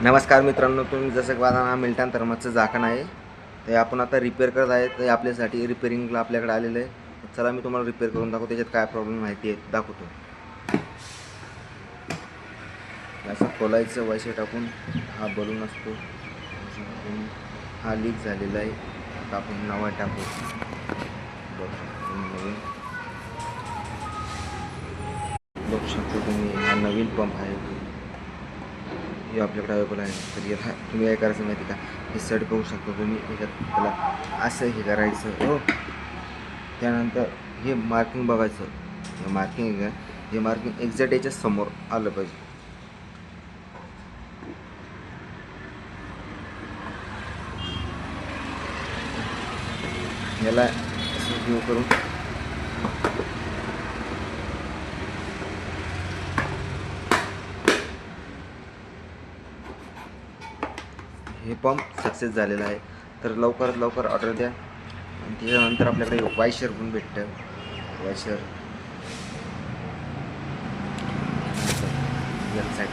नमस्कार मित्रांनो, तुम्ही जसं बघा हा मिल्टन थर्मसचं झाकण आहे. ते आपण आता रिपेअर करत आहे. ते आपल्यासाठी रिपेअरिंगला आपल्याकडे आलेलं आहे. चला मी तुम्हाला रिपेअर करून दाखवतो. त्याच्यात काय प्रॉब्लेम माहिती आहे दाखवतो. असं खोलायचं वैसे टाकून हा बलून असतो. हा लीक झालेला आहे. आता आपण नवा टाकू. नवीन बघू शकतो तुम्ही, हा नवीन पंप आहे. हे आपल्याकडे अवेलेबल आहे. तर याला तुम्ही काय करायचं माहिती का, हे सेट करू शकता तुम्ही. याच्यात त्याला असं हे करायचं हो. त्यानंतर हे मार्किंग बघायचं. हे मार्किंग आहे का, हे मार्किंग एक्झॅक्ट याच्या समोर आलं पाहिजे. याला असं घेऊ करून हे पंप सक्सेस झालेला आहे. तर लवकरात लवकर ऑर्डर द्या. आणि त्याच्यानंतर आपल्याकडे वायशर पण भेटतं. वायशर साईड